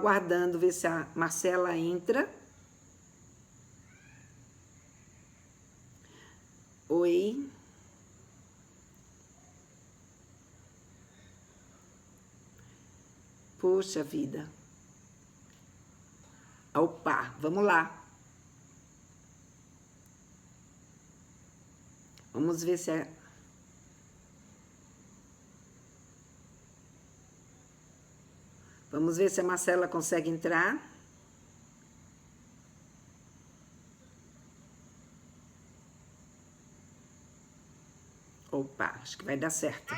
aguardando ver se a Marcela entra. Oi. Poxa vida. Opa, vamos lá. Vamos ver se é... Vamos ver se a Marcela consegue entrar. Opa, acho que vai dar certo.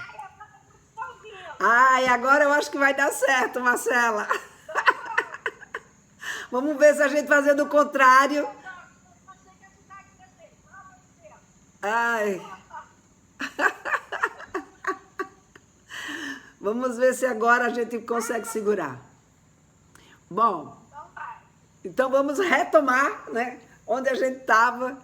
Ai, agora eu acho que vai dar certo, Marcela. Vamos ver se a gente fazer do contrário. Ai. Vamos ver se agora a gente consegue segurar. Bom, então vamos retomar, né, onde a gente estava.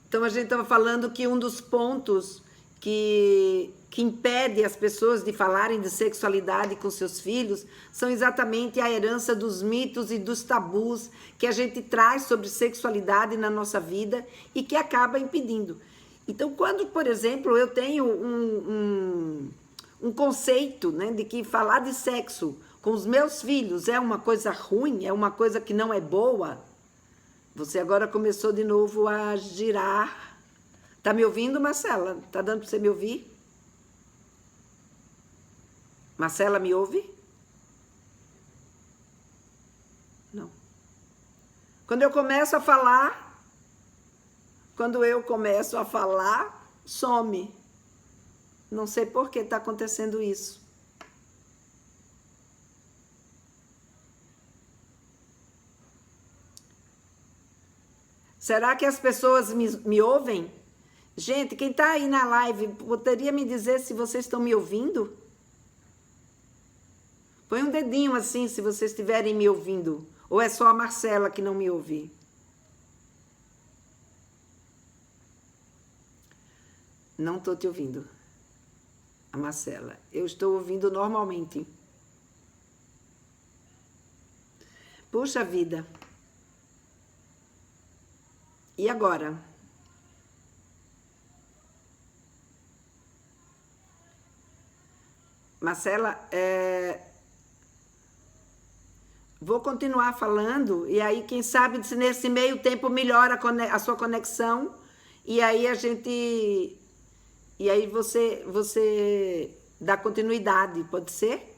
Então a gente estava falando que um dos pontos que impede as pessoas de falarem de sexualidade com seus filhos são exatamente a herança dos mitos e dos tabus que a gente traz sobre sexualidade na nossa vida e que acaba impedindo. Então, quando, por exemplo, eu tenho um conceito, né, de que falar de sexo com os meus filhos é uma coisa ruim, é uma coisa que não é boa, você agora começou de novo a girar. Tá me ouvindo, Marcela? Tá dando para você me ouvir? Marcela, me ouve? Não. Quando eu começo a falar, some. Não sei por que está acontecendo isso. Será que as pessoas me ouvem? Gente, quem está aí na live, poderia me dizer se vocês estão me ouvindo? Põe um dedinho assim, se vocês estiverem me ouvindo. Ou é só a Marcela que não me ouve? Não estou te ouvindo. A Marcela. Eu estou ouvindo normalmente. Puxa vida. E agora? Marcela, vou continuar falando e aí quem sabe se nesse meio tempo melhora a sua conexão e aí você dá continuidade, pode ser?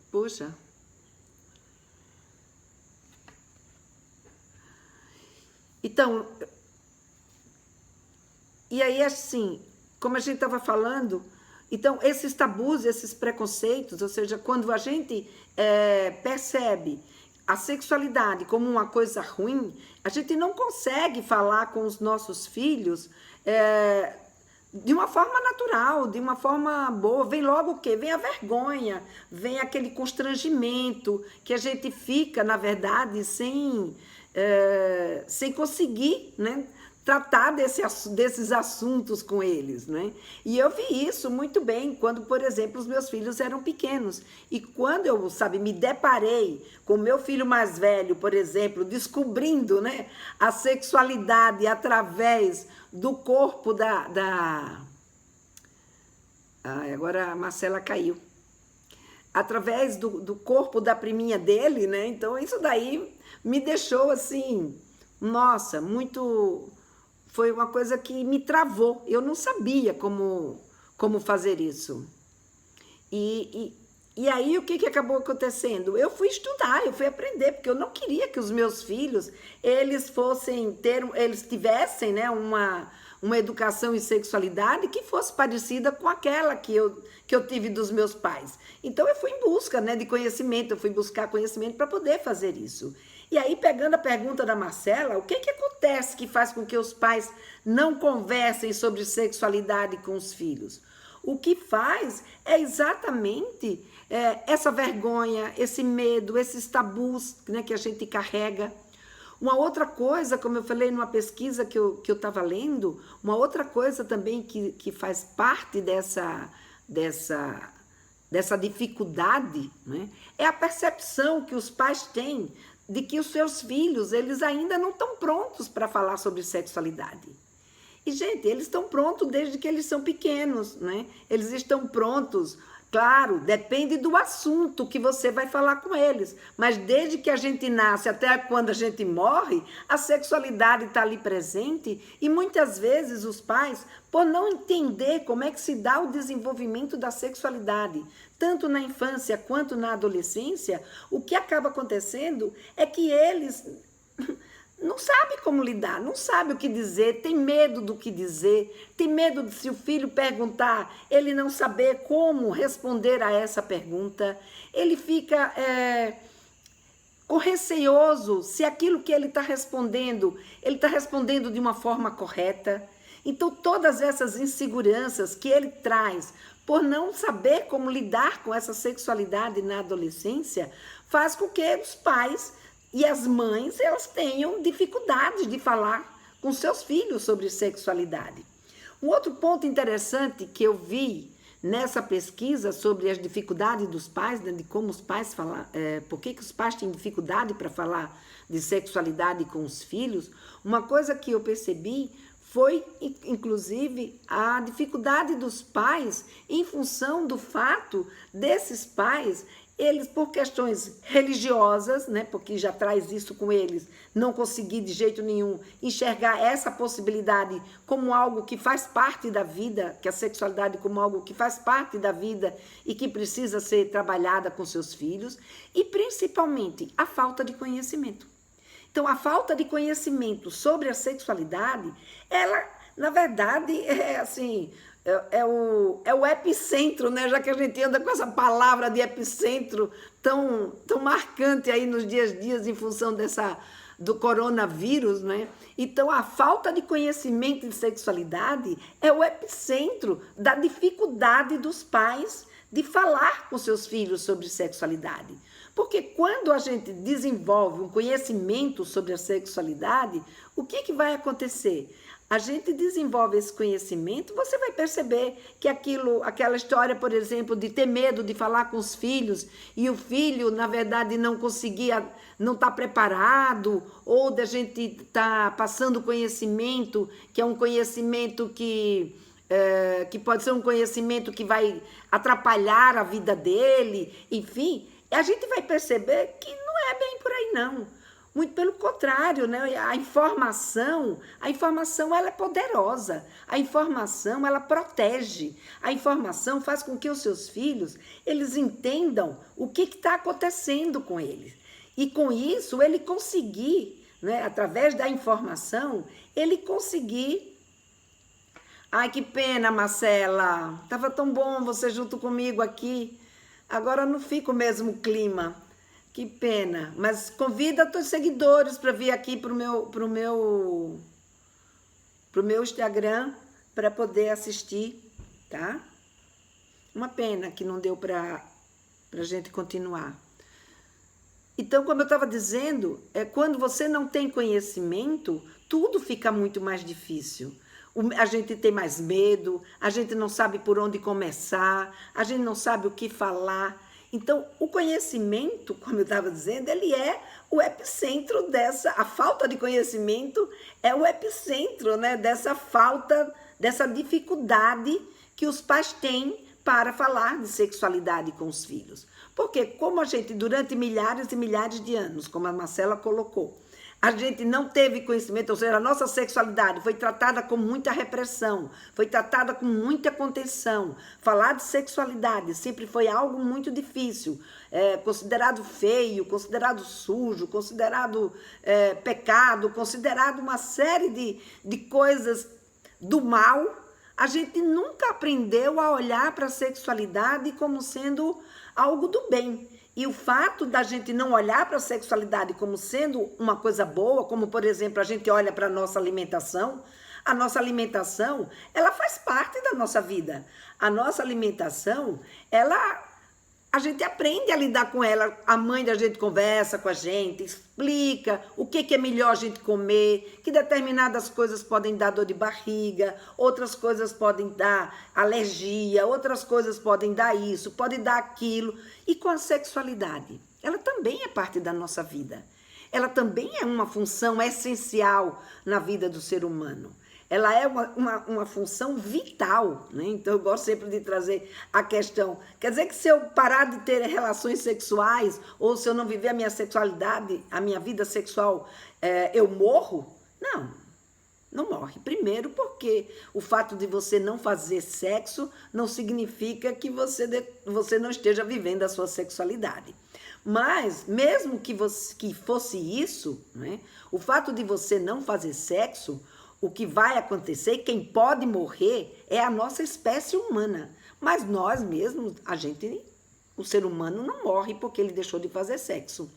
Puxa. Então, e aí assim, como a gente estava falando, então esses tabus, esses preconceitos, ou seja, quando a gente percebe a sexualidade como uma coisa ruim, a gente não consegue falar com os nossos filhos de uma forma natural, de uma forma boa. Vem logo o quê? Vem a vergonha, vem aquele constrangimento que a gente fica, na verdade, sem conseguir, né, tratar desses assuntos com eles, né? E eu vi isso muito bem quando, por exemplo, os meus filhos eram pequenos. E quando eu, me deparei com o meu filho mais velho, por exemplo, descobrindo, né, a sexualidade através do corpo Ai, agora a Marcela caiu. Através do corpo da priminha dele, né? Então, isso daí me deixou assim, nossa, muito... Foi uma coisa que me travou. Eu não sabia como fazer isso. E aí, o que acabou acontecendo? Eu fui estudar, eu fui aprender, porque eu não queria que os meus filhos, eles tivessem, né, uma educação em sexualidade que fosse parecida com aquela que eu tive dos meus pais. Então, eu fui em busca, né, de conhecimento, eu fui buscar conhecimento para poder fazer isso. E aí, pegando a pergunta da Marcela, o que acontece que faz com que os pais não conversem sobre sexualidade com os filhos? O que faz é exatamente essa vergonha, esse medo, esses tabus, né, que a gente carrega. Uma outra coisa, como eu falei numa pesquisa que eu estava lendo, uma outra coisa também que faz parte dessa dificuldade, né, é a percepção que os pais têm de que os seus filhos, eles ainda não estão prontos para falar sobre sexualidade. E, gente, eles estão prontos desde que eles são pequenos, né? Eles estão prontos, claro, depende do assunto que você vai falar com eles, mas desde que a gente nasce até quando a gente morre, a sexualidade está ali presente e muitas vezes os pais, por não entender como é que se dá o desenvolvimento da sexualidade, tanto na infância quanto na adolescência, o que acaba acontecendo é que eles não sabe como lidar, não sabe o que dizer, tem medo do que dizer, tem medo de, se o filho perguntar, ele não saber como responder a essa pergunta, ele fica com receoso se aquilo que ele está respondendo de uma forma correta. Então, todas essas inseguranças que ele traz por não saber como lidar com essa sexualidade na adolescência, faz com que os pais e as mães, elas tenham dificuldades de falar com seus filhos sobre sexualidade. Um outro ponto interessante que eu vi nessa pesquisa sobre as dificuldades dos pais, né, de como os pais falam, por que os pais têm dificuldade para falar de sexualidade com os filhos, uma coisa que eu percebi foi, inclusive, a dificuldade dos pais em função do fato desses pais, eles, por questões religiosas, né, porque já traz isso com eles, não conseguir de jeito nenhum enxergar essa possibilidade como algo que faz parte da vida, que a sexualidade como algo que faz parte da vida e que precisa ser trabalhada com seus filhos, e principalmente a falta de conhecimento. Então, a falta de conhecimento sobre a sexualidade, ela, na verdade, é o epicentro, né? Já que a gente anda com essa palavra de epicentro tão marcante aí nos dias a dias em função do coronavírus, né? Então, a falta de conhecimento de sexualidade é o epicentro da dificuldade dos pais de falar com seus filhos sobre sexualidade. Porque quando a gente desenvolve um conhecimento sobre a sexualidade, o que vai acontecer? A gente desenvolve esse conhecimento, você vai perceber que aquela história, por exemplo, de ter medo de falar com os filhos e o filho, na verdade, não conseguia, não está preparado, ou da gente estar passando conhecimento, que é um conhecimento que pode ser um conhecimento que vai atrapalhar a vida dele, enfim, a gente vai perceber que não é bem por aí, não. Muito pelo contrário, né? A informação ela é poderosa, a informação ela protege, a informação faz com que os seus filhos, eles entendam o que está acontecendo com eles. E com isso, ele conseguir, né, através da informação, ele conseguir... Ai, que pena, Marcela, estava tão bom você junto comigo aqui, agora não fica o mesmo clima. Que pena, mas convida os teus seguidores para vir aqui pro meu Instagram para poder assistir, tá? Uma pena que não deu para a gente continuar. Então, como eu estava dizendo, quando você não tem conhecimento, tudo fica muito mais difícil. A gente tem mais medo, a gente não sabe por onde começar, a gente não sabe o que falar. Então, o conhecimento, como eu estava dizendo, ele é o epicentro a falta de conhecimento é o epicentro, né, dessa falta, dessa dificuldade que os pais têm para falar de sexualidade com os filhos. Porque como a gente, durante milhares e milhares de anos, como a Marcela colocou, a gente não teve conhecimento, ou seja, a nossa sexualidade foi tratada com muita repressão, foi tratada com muita contenção. Falar de sexualidade sempre foi algo muito difícil, considerado feio, considerado sujo, considerado pecado, considerado uma série de coisas do mal. A gente nunca aprendeu a olhar para a sexualidade como sendo algo do bem. E o fato da gente não olhar para a sexualidade como sendo uma coisa boa, como, por exemplo, a gente olha para a nossa alimentação, ela faz parte da nossa vida. A nossa alimentação, ela a gente aprende a lidar com ela. A mãe da gente conversa com a gente, explica o que é melhor a gente comer, que determinadas coisas podem dar dor de barriga, outras coisas podem dar alergia, outras coisas podem dar isso, podem dar aquilo. E com a sexualidade, ela também é parte da nossa vida. Ela também é uma função essencial na vida do ser humano. Ela é uma função vital, né? Então eu gosto sempre de trazer a questão. Quer dizer que se eu parar de ter relações sexuais, ou se eu não viver a minha sexualidade, a minha vida sexual, eu morro? Não, não morre. Primeiro porque o fato de você não fazer sexo não significa que você não esteja vivendo a sua sexualidade. Mas, mesmo que fosse isso, né, o fato de você não fazer sexo, o que vai acontecer, quem pode morrer é a nossa espécie humana. Mas nós mesmos, o ser humano não morre porque ele deixou de fazer sexo.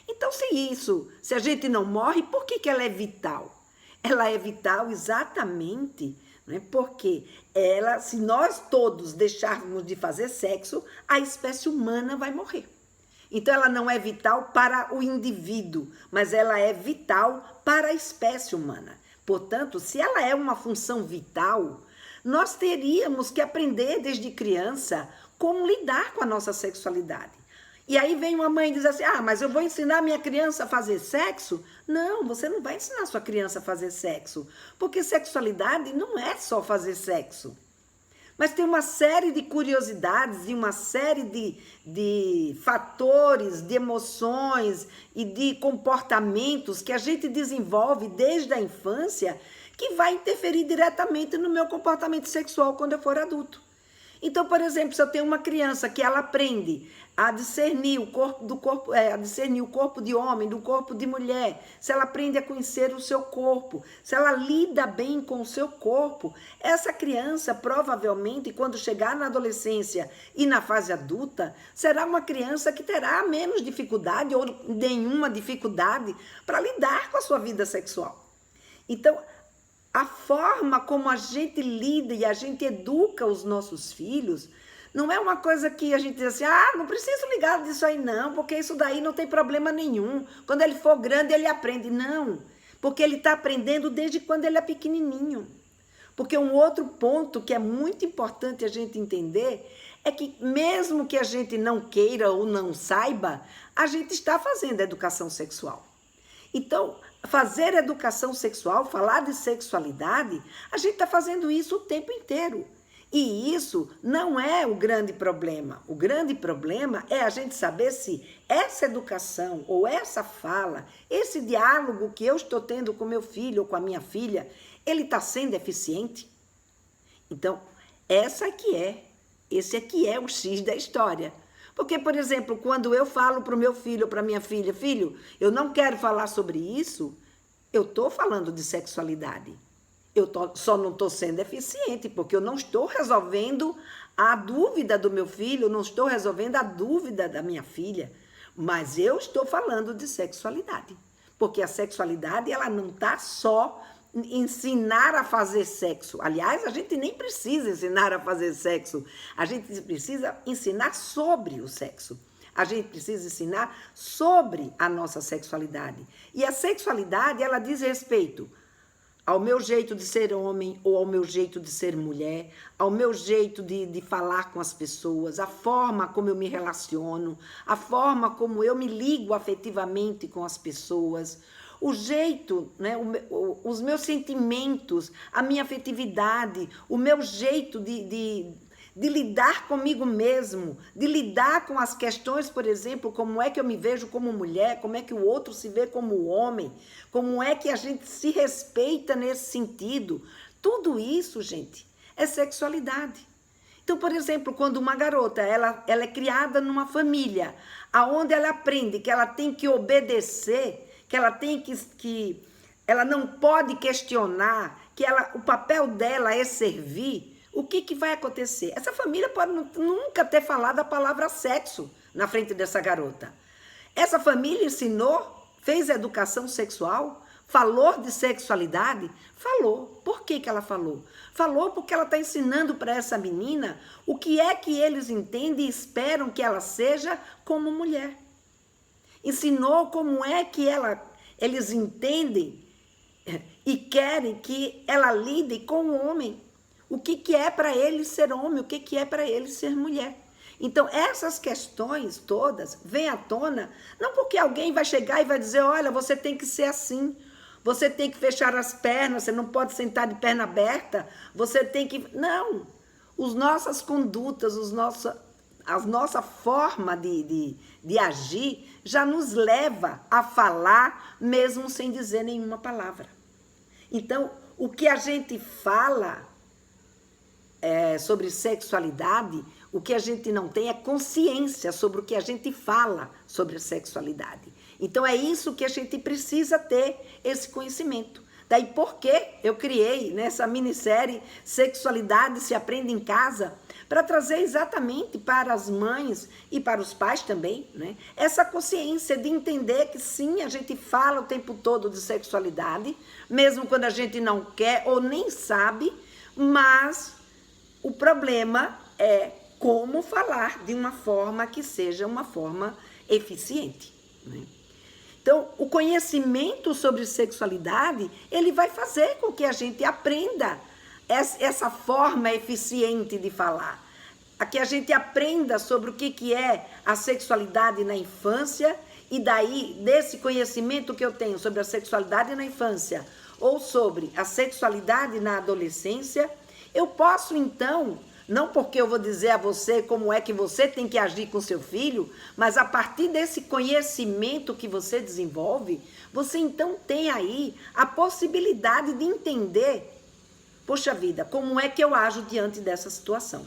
Então, se a gente não morre, por que ela é vital? Ela é vital exatamente, né, porque se nós todos deixarmos de fazer sexo, a espécie humana vai morrer. Então, ela não é vital para o indivíduo, mas ela é vital para a espécie humana. Portanto, se ela é uma função vital, nós teríamos que aprender desde criança como lidar com a nossa sexualidade. E aí vem uma mãe e diz assim, mas eu vou ensinar minha criança a fazer sexo? Não, você não vai ensinar sua criança a fazer sexo, porque sexualidade não é só fazer sexo. Mas tem uma série de curiosidades e uma série de fatores, de emoções e de comportamentos que a gente desenvolve desde a infância que vai interferir diretamente no meu comportamento sexual quando eu for adulto. Então, por exemplo, se eu tenho uma criança que ela aprende a discernir a discernir o corpo de homem do corpo de mulher, se ela aprende a conhecer o seu corpo, se ela lida bem com o seu corpo, essa criança provavelmente, quando chegar na adolescência e na fase adulta, será uma criança que terá menos dificuldade ou nenhuma dificuldade para lidar com a sua vida sexual. Então, a forma como a gente lida e a gente educa os nossos filhos não é uma coisa que a gente diz assim, não preciso ligar disso aí não, porque isso daí não tem problema nenhum. Quando ele for grande, ele aprende. Não, porque ele está aprendendo desde quando ele é pequenininho. Porque um outro ponto que é muito importante a gente entender é que mesmo que a gente não queira ou não saiba, a gente está fazendo educação sexual. Então, fazer educação sexual, falar de sexualidade, a gente está fazendo isso o tempo inteiro. E isso não é o grande problema. O grande problema é a gente saber se essa educação ou essa fala, esse diálogo que eu estou tendo com meu filho ou com a minha filha, ele está sendo eficiente. Então, esse aqui é o X da história. Porque, por exemplo, quando eu falo para o meu filho ou para a minha filha, filho, eu não quero falar sobre isso, eu estou falando de sexualidade. Só não estou sendo eficiente, porque eu não estou resolvendo a dúvida do meu filho, não estou resolvendo a dúvida da minha filha, mas eu estou falando de sexualidade. Porque a sexualidade, ela não está só ensinar a fazer sexo. Aliás, a gente nem precisa ensinar a fazer sexo. A gente precisa ensinar sobre o sexo. A gente precisa ensinar sobre a nossa sexualidade. E a sexualidade, ela diz respeito ao meu jeito de ser homem ou ao meu jeito de ser mulher, ao meu jeito de falar com as pessoas, a forma como eu me relaciono, a forma como eu me ligo afetivamente com as pessoas, o jeito, né, os meus sentimentos, a minha afetividade, o meu jeito de lidar comigo mesmo, de lidar com as questões, por exemplo, como é que eu me vejo como mulher, como é que o outro se vê como homem, como é que a gente se respeita nesse sentido. Tudo isso, gente, é sexualidade. Então, por exemplo, quando uma garota ela é criada numa família onde ela aprende que ela tem que obedecer, que ela tem que ela não pode questionar, que o papel dela é servir, o que vai acontecer? Essa família pode nunca ter falado a palavra sexo na frente dessa garota. Essa família ensinou, fez educação sexual, falou de sexualidade? Falou. Por que ela falou? Falou porque ela está ensinando para essa menina o que é que eles entendem e esperam que ela seja como mulher. Ensinou como é que eles entendem e querem que ela lide com o homem. O que é para ele ser homem, o que é para ele ser mulher. Então, essas questões todas vêm à tona, não porque alguém vai chegar e vai dizer, olha, você tem que ser assim, você tem que fechar as pernas, você não pode sentar de perna aberta, você tem que... Não, as nossas condutas, a nossa forma de agir já nos leva a falar mesmo sem dizer nenhuma palavra. Então, o que a gente fala sobre sexualidade, o que a gente não tem é consciência sobre o que a gente fala sobre a sexualidade. Então, é isso que a gente precisa ter, esse conhecimento. Daí, por que eu criei nessa minissérie Sexualidade se aprende em casa, para trazer exatamente para as mães e para os pais também, né, essa consciência de entender que sim, a gente fala o tempo todo de sexualidade, mesmo quando a gente não quer ou nem sabe, mas o problema é como falar de uma forma que seja uma forma eficiente, né? Então, o conhecimento sobre sexualidade, ele vai fazer com que a gente aprenda essa forma eficiente de falar. A que a gente aprenda sobre o que é a sexualidade na infância, e daí, desse conhecimento que eu tenho sobre a sexualidade na infância, ou sobre a sexualidade na adolescência, eu posso então... Não porque eu vou dizer a você como é que você tem que agir com seu filho, mas a partir desse conhecimento que você desenvolve, você então tem aí a possibilidade de entender, poxa vida, como é que eu ajo diante dessa situação.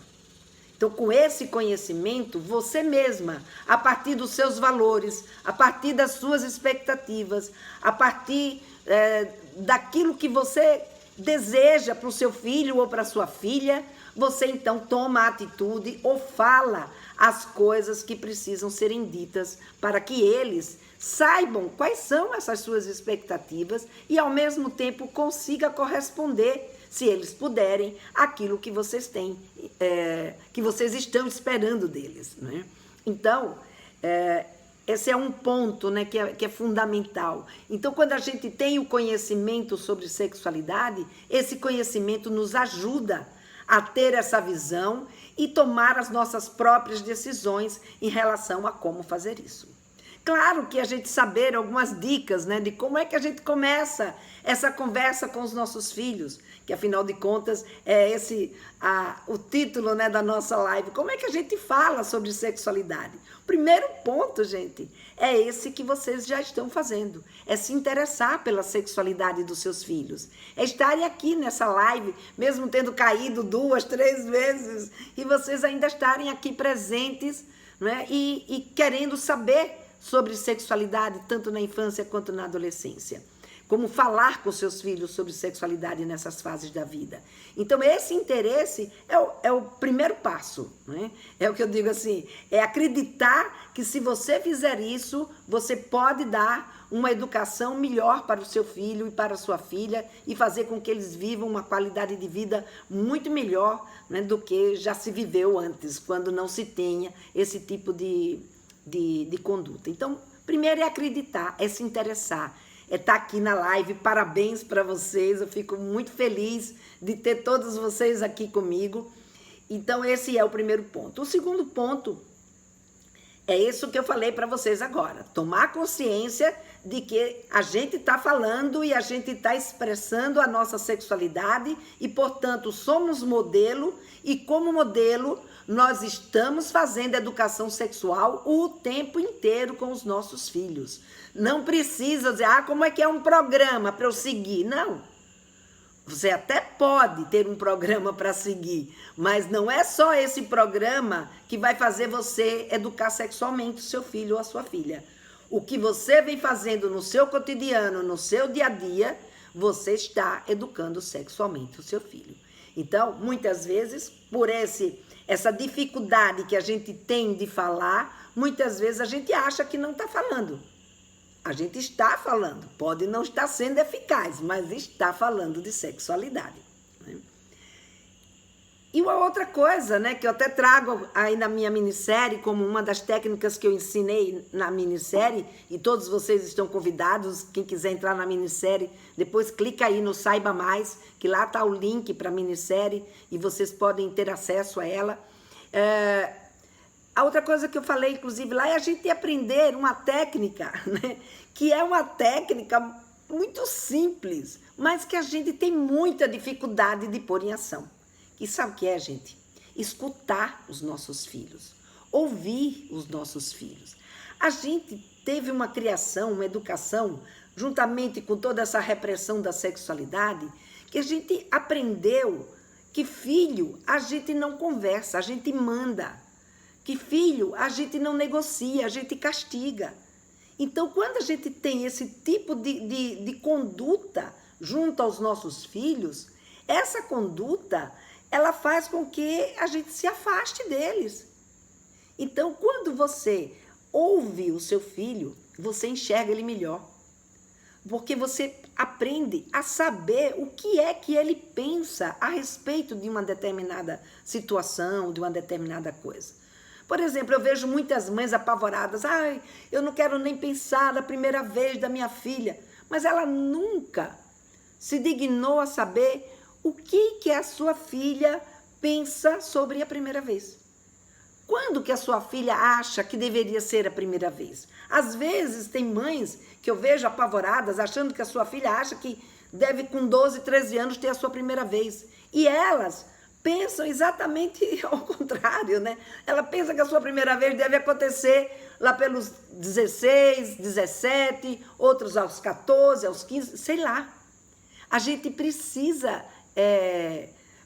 Então, com esse conhecimento, você mesma, a partir dos seus valores, a partir das suas expectativas, a partir daquilo que você deseja para o seu filho ou para a sua filha, você então toma a atitude ou fala as coisas que precisam serem ditas para que eles saibam quais são essas suas expectativas e ao mesmo tempo consiga corresponder, se eles puderem, aquilo que vocês têm, que vocês estão esperando deles, né? Então, esse é um ponto, né, que é fundamental. Então, quando a gente tem o conhecimento sobre sexualidade, esse conhecimento nos ajuda a ter essa visão e tomar as nossas próprias decisões em relação a como fazer isso. Claro que a gente saber algumas dicas, né, de como é que a gente começa essa conversa com os nossos filhos, que afinal de contas é esse o título, né, da nossa live. Como é que a gente fala sobre sexualidade? O primeiro ponto, gente, é esse que vocês já estão fazendo. É se interessar pela sexualidade dos seus filhos. É estarem aqui nessa live, mesmo tendo caído 2, 3 vezes, e vocês ainda estarem aqui presentes, né, e querendo saber sobre sexualidade, tanto na infância quanto na adolescência. Como falar com seus filhos sobre sexualidade nessas fases da vida. Então, esse interesse é o primeiro passo, né? É o que eu digo assim, é acreditar que se você fizer isso, você pode dar uma educação melhor para o seu filho e para a sua filha e fazer com que eles vivam uma qualidade de vida muito melhor, né, do que já se viveu antes, quando não se tenha esse tipo de conduta. Então, primeiro é acreditar, é se interessar, é estar aqui na live. Parabéns para vocês, eu fico muito feliz de ter todos vocês aqui comigo. Então, esse é o primeiro ponto. O segundo ponto é isso que eu falei para vocês agora, tomar consciência de que a gente está falando e a gente está expressando a nossa sexualidade e, portanto, somos modelo, e como modelo nós estamos fazendo educação sexual o tempo inteiro com os nossos filhos. Não precisa dizer, como é que é um programa para eu seguir? Não. Você até pode ter um programa para seguir, mas não é só esse programa que vai fazer você educar sexualmente o seu filho ou a sua filha. O que você vem fazendo no seu cotidiano, no seu dia a dia, você está educando sexualmente o seu filho. Então, muitas vezes, por essa dificuldade que a gente tem de falar, muitas vezes a gente acha que não está falando. A gente está falando, pode não estar sendo eficaz, mas está falando de sexualidade. Né? E uma outra coisa, né, que eu até trago aí na minha minissérie, como uma das técnicas que eu ensinei na minissérie, e todos vocês estão convidados, quem quiser entrar na minissérie, depois clica aí no Saiba Mais, que lá está o link para a minissérie, e vocês podem ter acesso a ela. A outra coisa que eu falei, inclusive, lá é a gente aprender uma técnica, né, que é uma técnica muito simples, mas que a gente tem muita dificuldade de pôr em ação. E sabe o que é, gente? Escutar os nossos filhos, ouvir os nossos filhos. A gente teve uma criação, uma educação, juntamente com toda essa repressão da sexualidade, que a gente aprendeu que filho a gente não conversa, a gente manda. Que filho a gente não negocia, a gente castiga. Então, quando a gente tem esse tipo de conduta junto aos nossos filhos, essa conduta ela faz com que a gente se afaste deles. Então, quando você ouve o seu filho, você enxerga ele melhor. Porque você aprende a saber o que é que ele pensa a respeito de uma determinada situação, de uma determinada coisa. Por exemplo, eu vejo muitas mães apavoradas. Ai, eu não quero nem pensar na primeira vez da minha filha. Mas ela nunca se dignou a saber o que a sua filha pensa sobre a primeira vez. Quando que a sua filha acha que deveria ser a primeira vez? Às vezes tem mães que eu vejo apavoradas, achando que a sua filha acha que deve com 12, 13 anos ter a sua primeira vez. E elas pensam exatamente ao contrário, né? Ela pensa que a sua primeira vez deve acontecer lá pelos 16, 17, outros aos 14, aos 15, sei lá. A gente precisa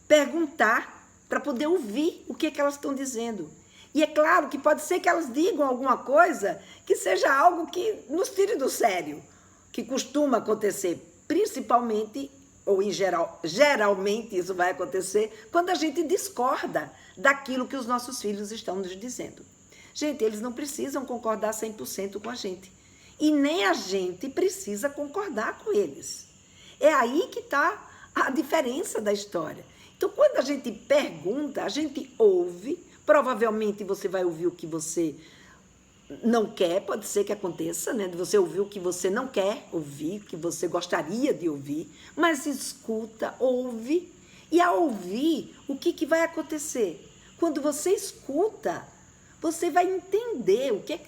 perguntar para poder ouvir o que elas estão dizendo. E é claro que pode ser que elas digam alguma coisa que seja algo que nos tire do sério, que costuma acontecer, principalmente, ou em geral, geralmente isso vai acontecer, quando a gente discorda daquilo que os nossos filhos estão nos dizendo. Gente, eles não precisam concordar 100% com a gente. E nem a gente precisa concordar com eles. É aí que está a diferença da história. Então, quando a gente pergunta, a gente ouve, provavelmente você vai ouvir o que você não quer, pode ser que aconteça, né? De você ouvir o que você não quer ouvir, o que você gostaria de ouvir, mas escuta, ouve, e ao ouvir, o que vai acontecer? Quando você escuta, você vai entender o que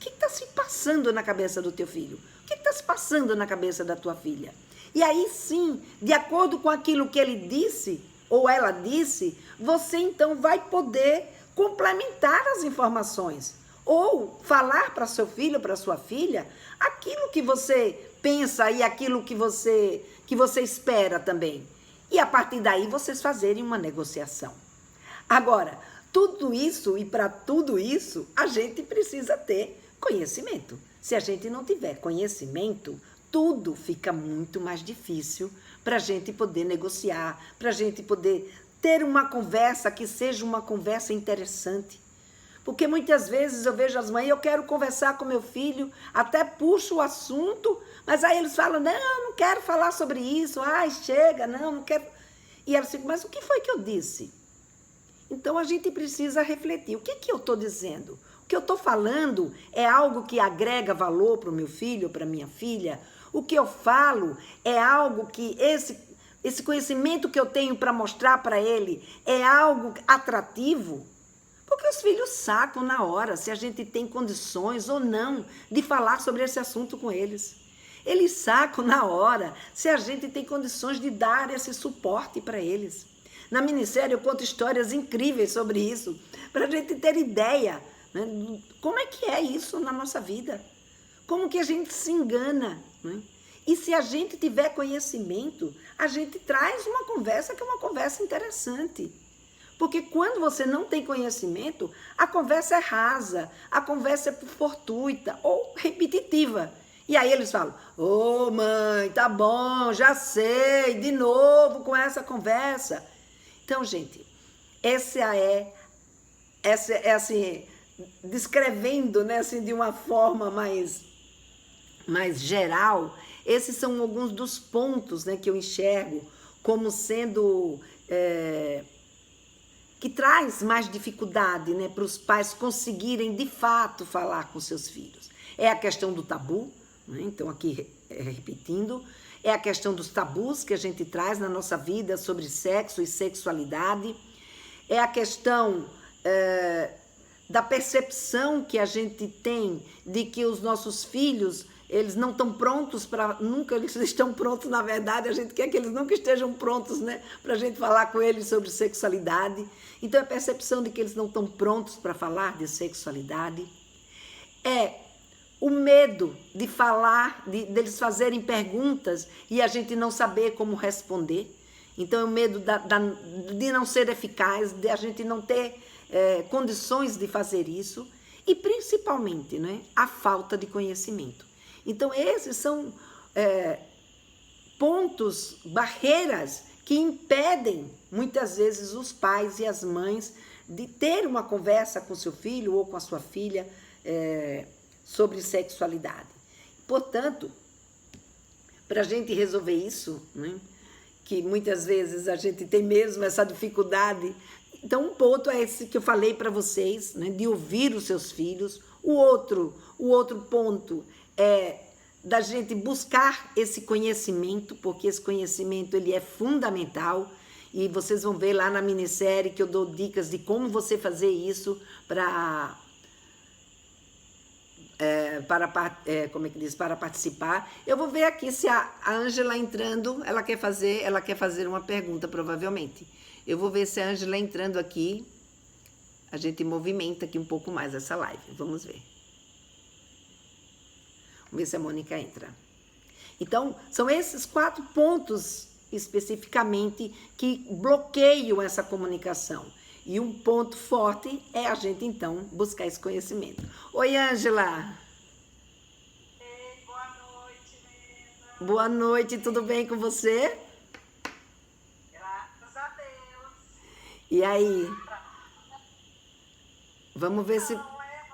está se passando na cabeça do teu filho, o que está se passando na cabeça da tua filha. E aí sim, de acordo com aquilo que ele disse, ou ela disse, você então vai poder complementar as informações. Ou falar para seu filho, para sua filha, aquilo que você pensa e aquilo que você espera também. E a partir daí vocês fazerem uma negociação. Agora, tudo isso e para tudo isso, a gente precisa ter conhecimento. Se a gente não tiver conhecimento, tudo fica muito mais difícil para a gente poder negociar, para a gente poder ter uma conversa que seja uma conversa interessante. Porque muitas vezes eu vejo as mães, eu quero conversar com meu filho, até puxo o assunto, mas aí eles falam, não quero falar sobre isso, ai, chega, não quero. E elas ficam, mas o que foi que eu disse? Então a gente precisa refletir, o que eu estou dizendo? O que eu estou falando é algo que agrega valor para o meu filho, para a minha filha? O que eu falo é algo que esse conhecimento que eu tenho para mostrar para ele é algo atrativo? Porque os filhos sacam na hora se a gente tem condições ou não de falar sobre esse assunto com eles. Eles sacam na hora se a gente tem condições de dar esse suporte para eles. Na minissérie eu conto histórias incríveis sobre isso, para a gente ter ideia, né, como é que é isso na nossa vida. Como que a gente se engana, né? E se a gente tiver conhecimento, a gente traz uma conversa que é uma conversa interessante. Porque quando você não tem conhecimento, a conversa é rasa, a conversa é fortuita ou repetitiva. E aí eles falam, ô mãe, tá bom, já sei, de novo com essa conversa. Então, gente, essa é assim, descrevendo, né, assim, de uma forma mais mais geral, esses são alguns dos pontos, né, que eu enxergo como sendo que traz mais dificuldade, né, para os pais conseguirem de fato falar com seus filhos. É a questão do tabu, né? Então aqui repetindo, é a questão dos tabus que a gente traz na nossa vida sobre sexo e sexualidade, é a questão da percepção que a gente tem de que os nossos filhos, eles não estão prontos para... Nunca eles estão prontos, na verdade, a gente quer que eles nunca estejam prontos, né, para a gente falar com eles sobre sexualidade. Então, a percepção de que eles não estão prontos para falar de sexualidade. É o medo de falar, deles fazerem perguntas e a gente não saber como responder. Então, é o medo de não ser eficaz, de a gente não ter condições de fazer isso. E, principalmente, né, a falta de conhecimento. Então, esses são pontos, barreiras que impedem, muitas vezes, os pais e as mães de ter uma conversa com seu filho ou com a sua filha sobre sexualidade. Portanto, para a gente resolver isso, né, que muitas vezes a gente tem mesmo essa dificuldade, então um ponto é esse que eu falei para vocês, né, de ouvir os seus filhos. O outro ponto é da gente buscar esse conhecimento, porque esse conhecimento ele é fundamental, e vocês vão ver lá na minissérie que eu dou dicas de como você fazer isso para participar. Eu vou ver aqui se a Ângela entrando, ela quer fazer uma pergunta, provavelmente. Eu vou ver se a Ângela entrando aqui, a gente movimenta aqui um pouco mais essa live. Vamos ver. Vamos ver se a Mônica entra. Então, são esses 4 pontos especificamente que bloqueiam essa comunicação. E um ponto forte é a gente, então, buscar esse conhecimento. Oi, Ângela. Ei, boa noite, Nena. Boa noite, tudo bem com você? Graças a Deus. E aí? Vamos ver se... Nós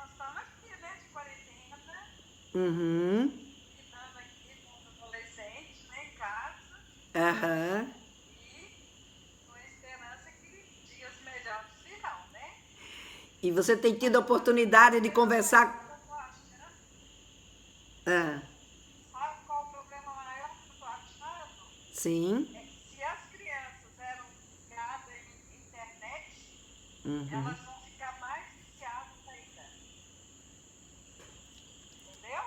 estamos aqui, né, de quarentena, né? Uhum. Lidando aqui com os adolescentes, né, em casa. Aham. E com a esperança que dias melhores virão, né? E você tem tido a oportunidade de conversar... Ah, Sabe qual o problema maior que eu estou achando? sim. É que se as crianças eram viciadas em internet, Uhum. elas vão ficar mais viciadas ainda. Entendeu?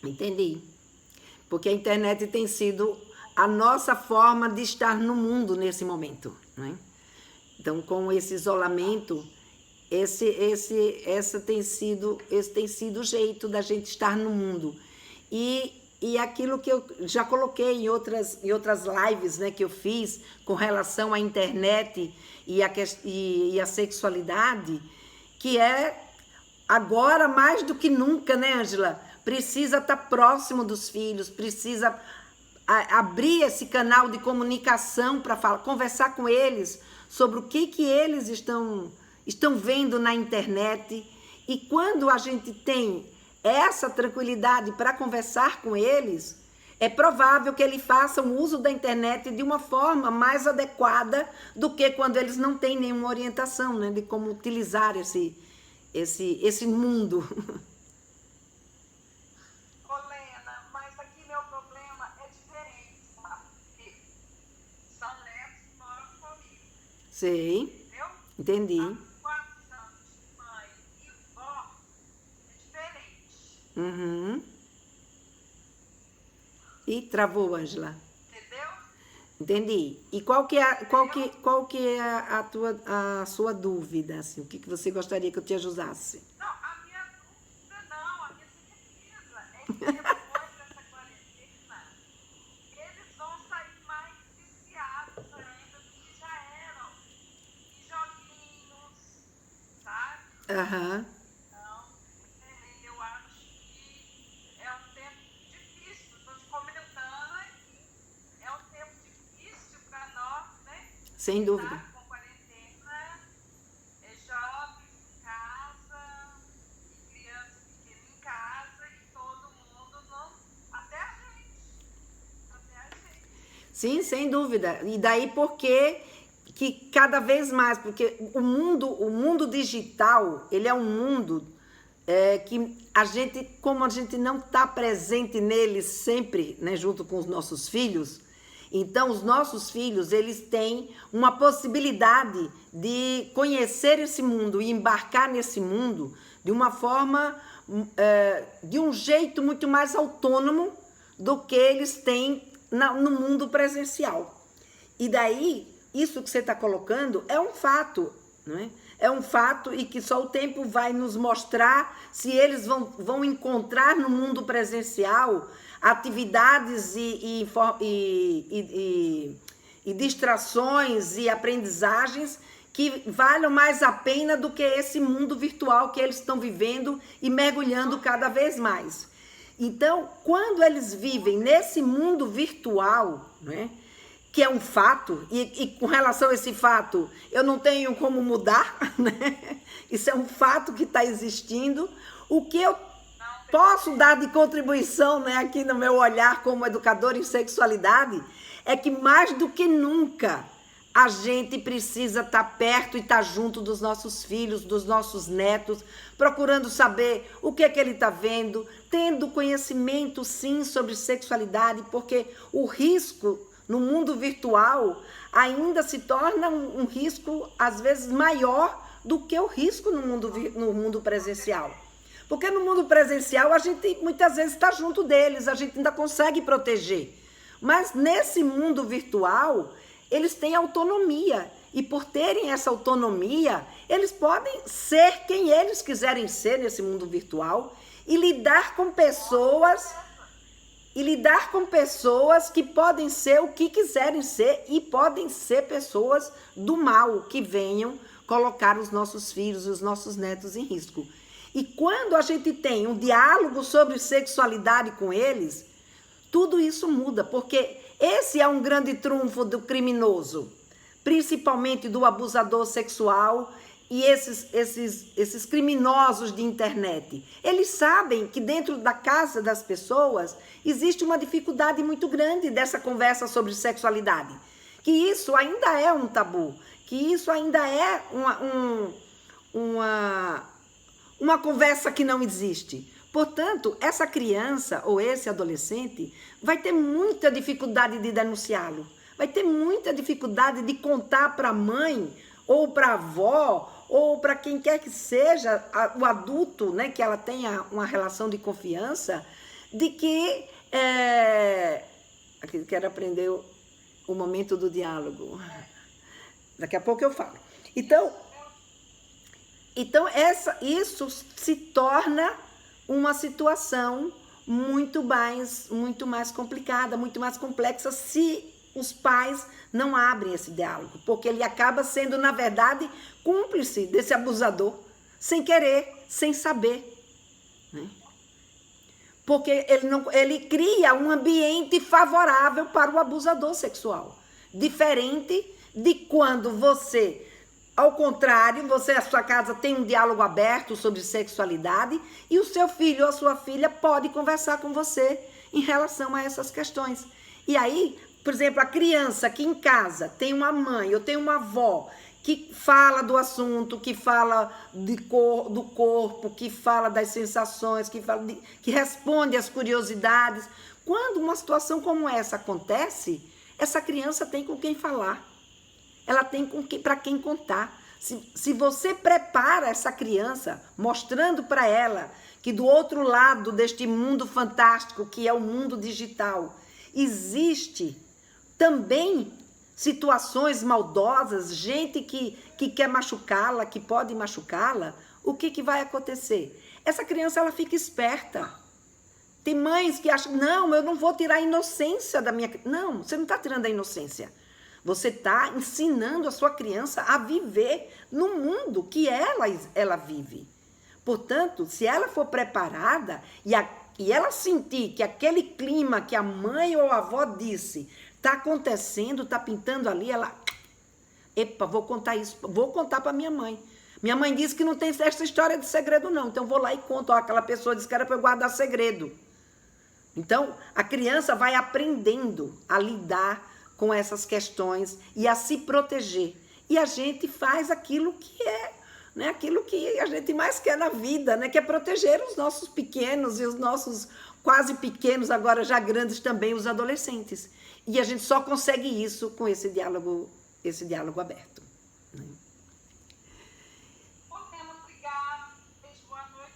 Entendi. Porque a internet tem sido a nossa forma de estar no mundo nesse momento, né? Então, com esse isolamento, esse tem sido o jeito da gente estar no mundo. E aquilo que eu já coloquei em outras lives, né, que eu fiz com relação à internet e a sexualidade, que é agora mais do que nunca, né, Ângela? Precisa estar próximo dos filhos, precisa abrir esse canal de comunicação para conversar com eles sobre o que eles estão vendo na internet. E quando a gente tem essa tranquilidade para conversar com eles, é provável que eles façam uso da internet de uma forma mais adequada do que quando eles não têm nenhuma orientação, né, de como utilizar esse mundo. Ô, Lena, mas aqui meu problema é diferente, sabe? Porque são netos que moram comigo, Sei, entendeu? entendi. Há 4 anos de mãe e vó é diferente, Uhum. E travou, Ângela. entendeu? Entendi. E qual que é a sua dúvida, assim? O que você gostaria que eu te ajudasse? Não, a minha dúvida não, a minha certeza é que depois dessa quarentena, eles vão sair mais viciados ainda do que já eram. Em joguinhos, sabe? Aham. Então, eu acho que é um tempo difícil. Estou te comentando aqui. É um tempo difícil para nós, né? Sem dúvida. Tá com quarentena, jovens em casa, e crianças pequenas em casa, e todo mundo não Sim, sem dúvida. E daí porque que cada vez mais, porque o mundo digital, ele é um mundo que a gente, como a gente não está presente nele sempre, né, junto com os nossos filhos, então os nossos filhos, eles têm uma possibilidade de conhecer esse mundo e embarcar nesse mundo de uma forma, de um jeito muito mais autônomo do que eles têm no mundo presencial. E daí, isso que você está colocando é um fato, não é? É um fato e que só o tempo vai nos mostrar se eles vão encontrar no mundo presencial atividades e distrações e aprendizagens que valham mais a pena do que esse mundo virtual que eles estão vivendo e mergulhando cada vez mais. Então, quando eles vivem nesse mundo virtual, né, que é um fato, e com relação a esse fato, eu não tenho como mudar, né? Isso é um fato que está existindo. O que eu posso dar de contribuição, né, aqui no meu olhar como educadora em sexualidade, é que mais do que nunca a gente precisa estar perto e estar junto dos nossos filhos, dos nossos netos, procurando saber o que é que ele está vendo, tendo conhecimento, sim, sobre sexualidade, porque o risco no mundo virtual ainda se torna um risco, às vezes, maior do que o risco no mundo presencial. Porque no mundo presencial a gente muitas vezes está junto deles, a gente ainda consegue proteger. Mas nesse mundo virtual, eles têm autonomia. E por terem essa autonomia, eles podem ser quem eles quiserem ser nesse mundo virtual e lidar com pessoas que podem ser o que quiserem ser e podem ser pessoas do mal que venham colocar os nossos filhos e os nossos netos em risco. E quando a gente tem um diálogo sobre sexualidade com eles, tudo isso muda, porque esse é um grande trunfo do criminoso, principalmente do abusador sexual e esses criminosos de internet. Eles sabem que dentro da casa das pessoas existe uma dificuldade muito grande dessa conversa sobre sexualidade, que isso ainda é um tabu, que isso ainda é uma conversa que não existe. Portanto, essa criança ou esse adolescente vai ter muita dificuldade de denunciá-lo, vai ter muita dificuldade de contar para a mãe ou para a avó ou para quem quer que seja o adulto, né, que ela tenha uma relação de confiança, de que aqui quero aprender o momento do diálogo. Daqui a pouco eu falo. Então isso se torna uma situação muito mais complicada, muito mais complexa se os pais não abrem esse diálogo, porque ele acaba sendo, na verdade, cúmplice desse abusador, sem querer, sem saber, né? Porque ele cria um ambiente favorável para o abusador sexual, diferente de quando você, ao contrário, a sua casa tem um diálogo aberto sobre sexualidade e o seu filho ou a sua filha pode conversar com você em relação a essas questões. E aí, por exemplo, a criança que em casa tem uma mãe ou tem uma avó que fala do assunto, que fala do corpo, que fala das sensações, que responde às curiosidades. Quando uma situação como essa acontece, essa criança tem com quem falar. Ela tem para quem contar. Se você prepara essa criança, mostrando para ela que do outro lado deste mundo fantástico, que é o mundo digital, existe também situações maldosas, gente que quer machucá-la, que pode machucá-la, o que vai acontecer? Essa criança ela fica esperta. Tem mães que acham, não, eu não vou tirar a inocência da minha... Não, você não está tirando a inocência. Você está ensinando a sua criança a viver no mundo que ela vive. Portanto, se ela for preparada e ela sentir que aquele clima que a mãe ou a avó disse está acontecendo, está pintando ali, ela... Epa, vou contar isso, vou contar para minha mãe. Minha mãe disse que não tem essa história de segredo não, então vou lá e conto. Ó, aquela pessoa disse que era para eu guardar segredo. Então, a criança vai aprendendo a lidar com essas questões e a se proteger. E a gente faz aquilo que é, né, aquilo que a gente mais quer na vida, né, que é proteger os nossos pequenos e os nossos quase pequenos, agora já grandes também, os adolescentes. E a gente só consegue isso com esse diálogo aberto. Né? Podemos ligar. Beijo, boa noite.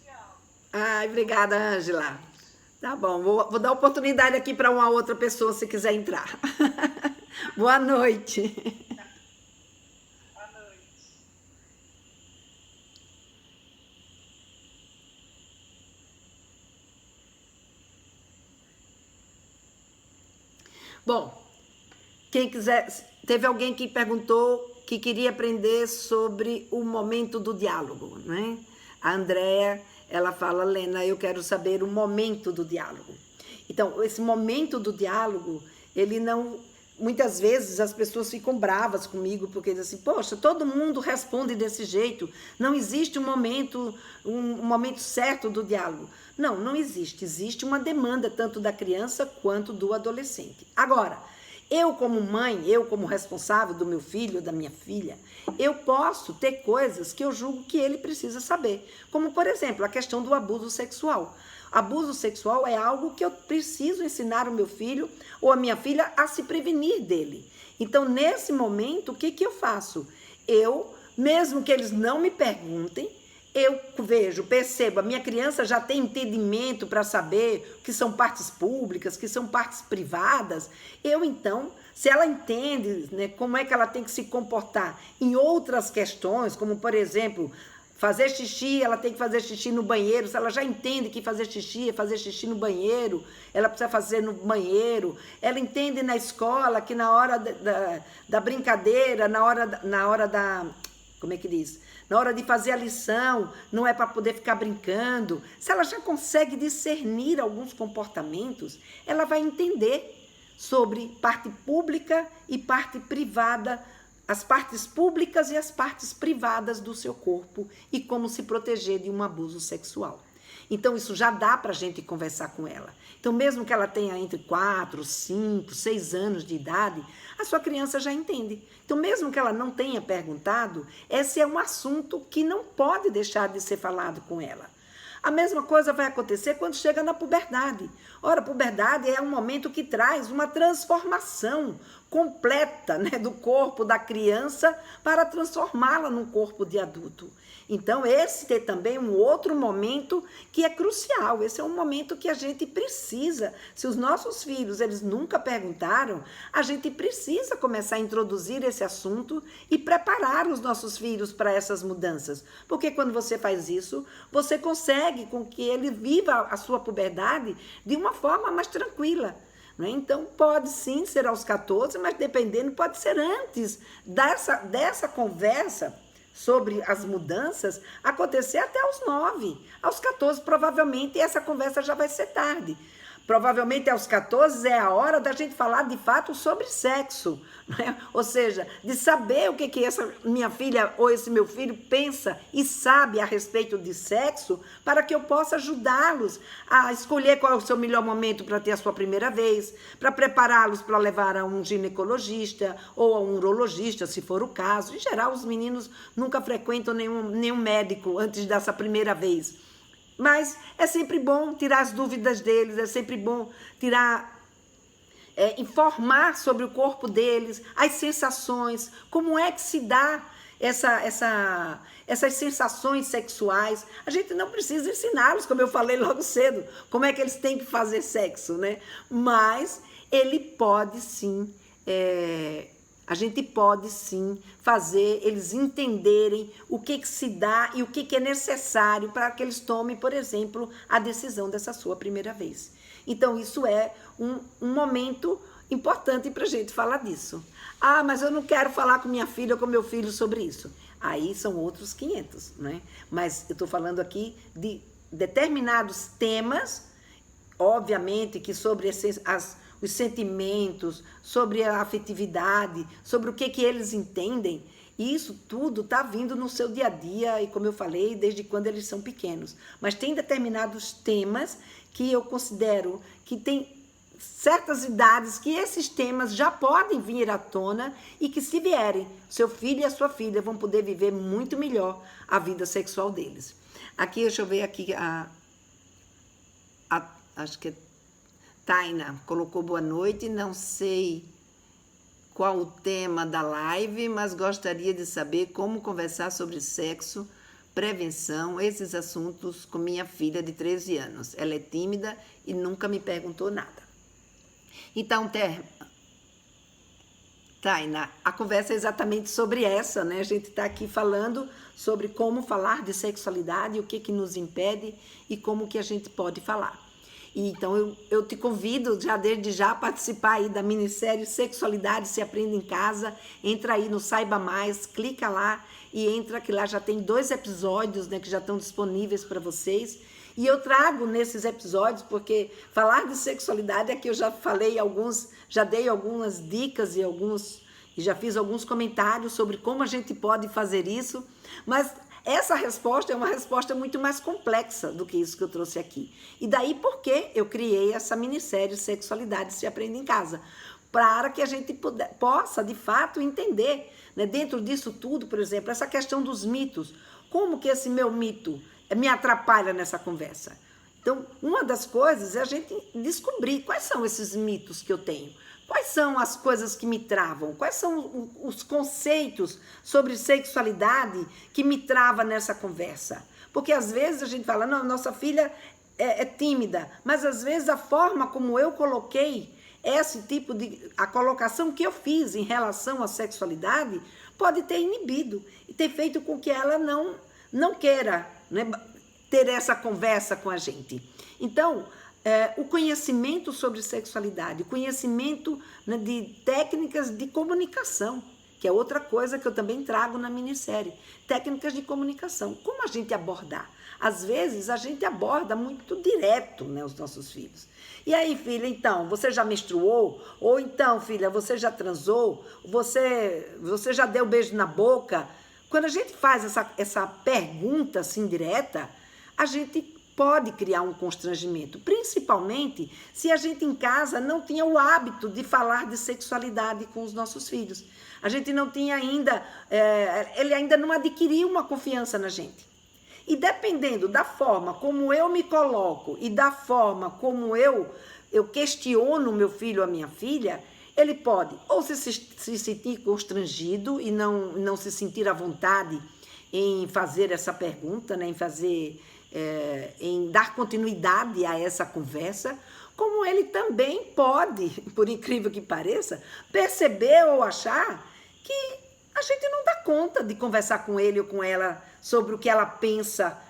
Te amo. Ai, obrigada, Ângela. Tá bom, vou dar oportunidade aqui para uma outra pessoa se quiser entrar. Boa noite. Boa noite. Bom, quem quiser, teve alguém que perguntou que queria aprender sobre o momento do diálogo, né? A Andréa, ela fala, Lena, eu quero saber o momento do diálogo. Então, esse momento do diálogo, ele não... Muitas vezes as pessoas ficam bravas comigo, porque dizem assim, poxa, todo mundo responde desse jeito, não existe um momento certo do diálogo. Não, não existe. Existe uma demanda tanto da criança quanto do adolescente. Agora, eu como mãe, eu como responsável do meu filho, da minha filha, eu posso ter coisas que eu julgo que ele precisa saber. Como, por exemplo, a questão do abuso sexual. Abuso sexual é algo que eu preciso ensinar o meu filho ou a minha filha a se prevenir dele. Então, nesse momento, o que eu faço? Eu, mesmo que eles não me perguntem, eu vejo, percebo, a minha criança já tem entendimento para saber o que são partes públicas, que são partes privadas. Eu, então, se ela entende, né, como é que ela tem que se comportar em outras questões, como, por exemplo, fazer xixi, ela tem que fazer xixi no banheiro. Se ela já entende que fazer xixi é fazer xixi no banheiro, ela precisa fazer no banheiro. Ela entende na escola que na hora da brincadeira, na hora da... Como é que diz? Na hora de fazer a lição, não é para poder ficar brincando. Se ela já consegue discernir alguns comportamentos, ela vai entender sobre parte pública e parte privada, as partes públicas e as partes privadas do seu corpo e como se proteger de um abuso sexual. Então, isso já dá para a gente conversar com ela. Então, mesmo que ela tenha entre 4, 5, 6 anos de idade, a sua criança já entende. Então, mesmo que ela não tenha perguntado, esse é um assunto que não pode deixar de ser falado com ela. A mesma coisa vai acontecer quando chega na puberdade. Ora, a puberdade é um momento que traz uma transformação completa, né, do corpo da criança para transformá-la num corpo de adulto. Então, esse é também um outro momento que é crucial. Esse é um momento que a gente precisa. Se os nossos filhos, eles nunca perguntaram, a gente precisa começar a introduzir esse assunto e preparar os nossos filhos para essas mudanças. Porque quando você faz isso, você consegue com que ele viva a sua puberdade de uma forma mais tranquila. Então, pode sim ser aos 14, mas dependendo, pode ser antes dessa conversa sobre as mudanças acontecer até aos 9. Aos 14, provavelmente, essa conversa já vai ser tarde. Provavelmente, aos 14, é a hora da gente falar, de fato, sobre sexo. Né? Ou seja, de saber o que essa minha filha ou esse meu filho pensa e sabe a respeito de sexo, para que eu possa ajudá-los a escolher qual é o seu melhor momento para ter a sua primeira vez, para prepará-los para levar a um ginecologista ou a um urologista, se for o caso. Em geral, os meninos nunca frequentam nenhum médico antes dessa primeira vez. Mas é sempre bom tirar as dúvidas deles, é sempre bom informar sobre o corpo deles, as sensações, como é que se dá essas sensações sexuais. A gente não precisa ensiná-los, como eu falei logo cedo, como é que eles têm que fazer sexo, né? Mas ele pode sim... A gente pode sim fazer eles entenderem o que se dá e o que é necessário para que eles tomem, por exemplo, a decisão dessa sua primeira vez. Então, isso é um momento importante para a gente falar disso. Ah, mas eu não quero falar com minha filha ou com meu filho sobre isso. Aí são outros 500, né? Mas eu estou falando aqui de determinados temas, obviamente que sobre os sentimentos, sobre a afetividade, sobre o que eles entendem, isso tudo está vindo no seu dia a dia, e como eu falei, desde quando eles são pequenos. Mas tem determinados temas que eu considero que certas idades que esses temas já podem vir à tona e que, se vierem, seu filho e a sua filha vão poder viver muito melhor a vida sexual deles. Aqui, deixa eu ver aqui, acho que é Taina colocou boa noite, não sei qual o tema da live, mas gostaria de saber como conversar sobre sexo, prevenção, esses assuntos com minha filha de 13 anos. Ela é tímida e nunca me perguntou nada. Então, Taina, a conversa é exatamente sobre essa, né? A gente está aqui falando sobre como falar de sexualidade, o que nos impede e como que a gente pode falar. E então eu te convido já desde já a participar aí da minissérie Sexualidade se aprende em casa. Entra aí no Saiba Mais, clica lá e entra, que lá já tem 2 episódios, né, que já estão disponíveis para vocês. E eu trago nesses episódios, porque falar de sexualidade é que eu já falei já dei algumas dicas e já fiz alguns comentários sobre como a gente pode fazer isso, mas essa resposta é uma resposta muito mais complexa do que isso que eu trouxe aqui. E daí porque eu criei essa minissérie Sexualidade se aprende em casa, para que a gente possa, de fato, entender, né, dentro disso tudo, por exemplo, essa questão dos mitos. Como que esse meu mito me atrapalha nessa conversa? Então, uma das coisas é a gente descobrir quais são esses mitos que eu tenho. Quais são as coisas que me travam? Quais são os conceitos sobre sexualidade que me trava nessa conversa? Porque às vezes a gente fala, não, nossa filha é tímida, mas às vezes a forma como eu coloquei a colocação que eu fiz em relação à sexualidade pode ter inibido e ter feito com que ela não queira, né, ter essa conversa com a gente. Então, o conhecimento sobre sexualidade, o conhecimento, né, de técnicas de comunicação, que é outra coisa que eu também trago na minissérie. Técnicas de comunicação. Como a gente abordar? Às vezes a gente aborda muito direto, né, os nossos filhos. E aí, filha, então, você já menstruou? Ou então, filha, você já transou? Você já deu beijo na boca? Quando a gente faz essa pergunta assim direta, a gente pode criar um constrangimento, principalmente se a gente em casa não tinha o hábito de falar de sexualidade com os nossos filhos. A gente não tinha ainda, ele ainda não adquiriu uma confiança na gente. E dependendo da forma como eu me coloco e da forma como eu questiono meu filho ou a minha filha, ele pode ou se sentir constrangido e não se sentir à vontade em fazer essa pergunta, né, em dar continuidade a essa conversa, como ele também pode, por incrível que pareça, perceber ou achar que a gente não dá conta de conversar com ele ou com ela sobre o que ela pensa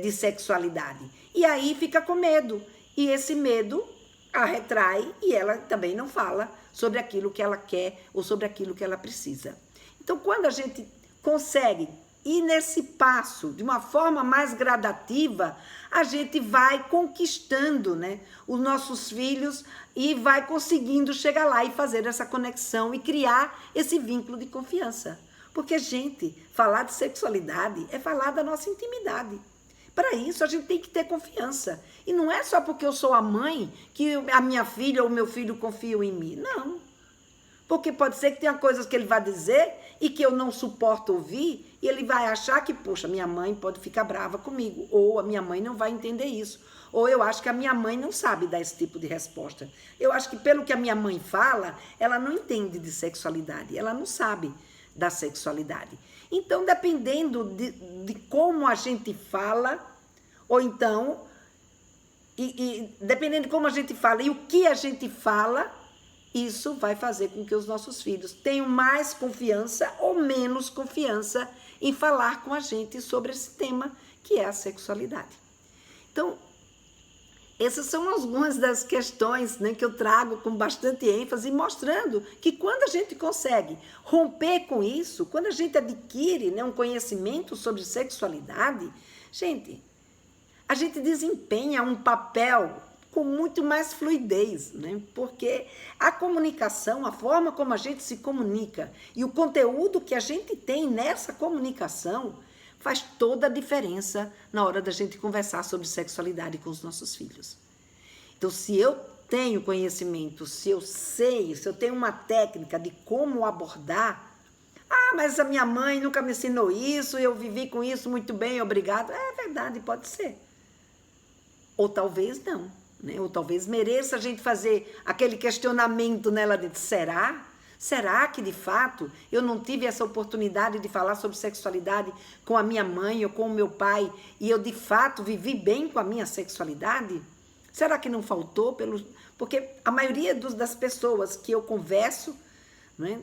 de sexualidade. E aí fica com medo. E esse medo a retrai e ela também não fala sobre aquilo que ela quer ou sobre aquilo que ela precisa. Então, quando a gente consegue ir nesse passo de uma forma mais gradativa, a gente vai conquistando, né, os nossos filhos e vai conseguindo chegar lá e fazer essa conexão e criar esse vínculo de confiança. Porque, gente, falar de sexualidade é falar da nossa intimidade. Para isso, a gente tem que ter confiança. E não é só porque eu sou a mãe que a minha filha ou o meu filho confiam em mim. Não. Porque pode ser que tenha coisas que ele vai dizer e que eu não suporto ouvir e ele vai achar que, poxa, minha mãe pode ficar brava comigo. Ou a minha mãe não vai entender isso. Ou eu acho que a minha mãe não sabe dar esse tipo de resposta. Eu acho que pelo que a minha mãe fala, ela não entende de sexualidade. Ela não sabe da sexualidade. Então, dependendo de como a gente fala, ou então, dependendo de como a gente fala e o que a gente fala, isso vai fazer com que os nossos filhos tenham mais confiança ou menos confiança em falar com a gente sobre esse tema, que é a sexualidade. Então, essas são algumas das questões, né, que eu trago com bastante ênfase, mostrando que quando a gente consegue romper com isso, quando a gente adquire, né, um conhecimento sobre sexualidade, a gente desempenha um papel com muito mais fluidez, né? Porque a comunicação, a forma como a gente se comunica e o conteúdo que a gente tem nessa comunicação faz toda a diferença na hora da gente conversar sobre sexualidade com os nossos filhos. Então, se eu tenho conhecimento, se eu sei, se eu tenho uma técnica de como abordar, mas a minha mãe nunca me ensinou isso, eu vivi com isso muito bem, obrigado. É verdade, pode ser. Ou talvez não, né? Ou talvez mereça a gente fazer aquele questionamento nela de será? Será que de fato eu não tive essa oportunidade de falar sobre sexualidade com a minha mãe ou com o meu pai e eu de fato vivi bem com a minha sexualidade? Será que não faltou? Porque a maioria das pessoas que eu converso, né,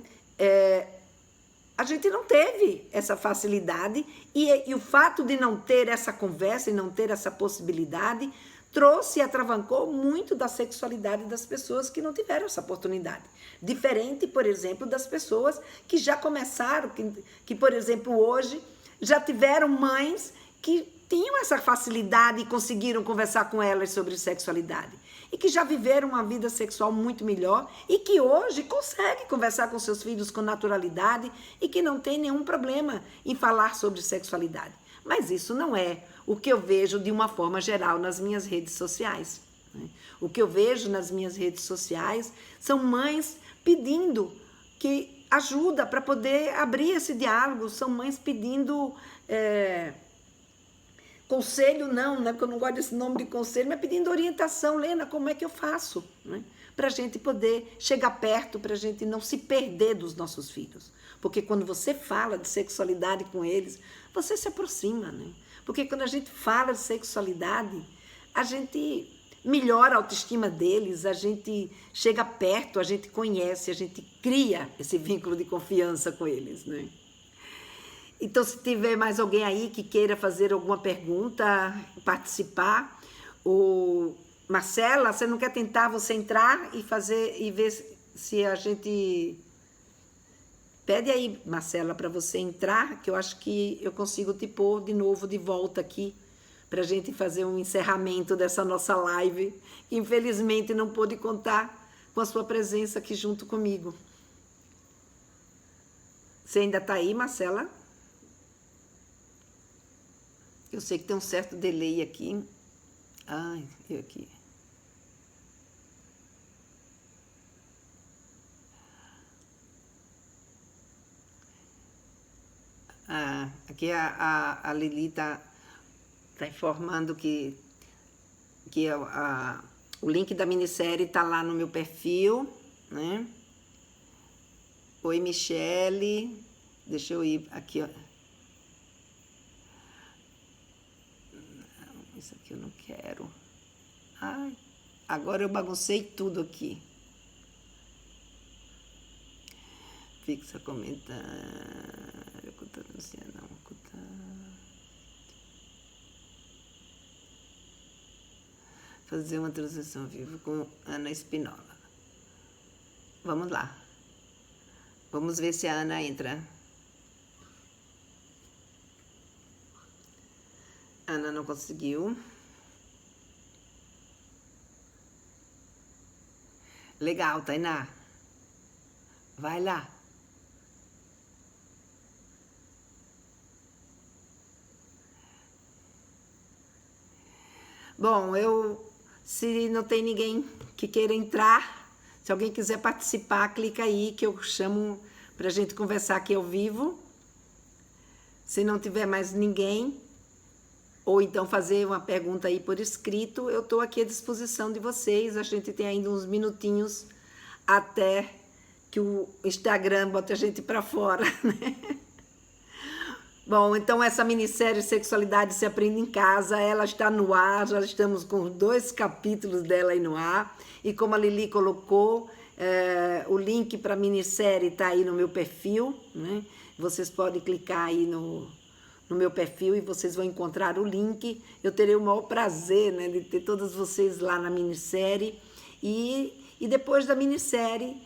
a gente não teve essa facilidade e o fato de não ter essa conversa e não ter essa possibilidade trouxe e atravancou muito da sexualidade das pessoas que não tiveram essa oportunidade. Diferente, por exemplo, das pessoas que já começaram, que por exemplo, hoje já tiveram mães que tinham essa facilidade e conseguiram conversar com elas sobre sexualidade. E que já viveram uma vida sexual muito melhor e que hoje consegue conversar com seus filhos com naturalidade e que não tem nenhum problema em falar sobre sexualidade. Mas isso não é o que eu vejo de uma forma geral nas minhas redes sociais, né? O que eu vejo nas minhas redes sociais são mães pedindo que ajuda para poder abrir esse diálogo, são mães pedindo conselho, não, né? Porque eu não gosto desse nome de conselho, mas pedindo orientação. Lena, como é que eu faço, né? Para a gente poder chegar perto, para a gente não se perder dos nossos filhos. Porque quando você fala de sexualidade com eles, você se aproxima, né? Porque quando a gente fala de sexualidade, a gente melhora a autoestima deles, a gente chega perto, a gente conhece, a gente cria esse vínculo de confiança com eles, né? Então, se tiver mais alguém aí que queira fazer alguma pergunta, participar, Marcela, você não quer tentar você entrar e fazer e ver se a gente... Pede aí, Marcela, para você entrar, que eu acho que eu consigo te pôr de novo de volta aqui, para a gente fazer um encerramento dessa nossa live, que infelizmente não pôde contar com a sua presença aqui junto comigo. Você ainda está aí, Marcela? Eu sei que tem um certo delay aqui. Ai, eu aqui. Aqui a Lili está informando que o link da minissérie está lá no meu perfil, né? Oi, Michele. Deixa eu ir aqui, ó. Isso aqui eu não quero. Ai, agora eu baguncei tudo aqui. Fixa comentário. Fazer uma transição viva com Ana Espinola. Vamos lá. Vamos ver se a Ana entra. Ana não conseguiu. Legal, Tainá. Vai lá. Bom, se não tem ninguém que queira entrar, se alguém quiser participar, clica aí que eu chamo para a gente conversar aqui ao vivo. Se não tiver mais ninguém, ou então fazer uma pergunta aí por escrito, eu estou aqui à disposição de vocês. A gente tem ainda uns minutinhos até que o Instagram bote a gente para fora, né? Bom, então essa minissérie Sexualidade se Aprende em Casa, ela está no ar, já estamos com 2 capítulos dela aí no ar. E como a Lili colocou, o link para a minissérie está aí no meu perfil, né? Vocês podem clicar aí no meu perfil e vocês vão encontrar o link. Eu terei o maior prazer, né, de ter todos vocês lá na minissérie. E depois da minissérie,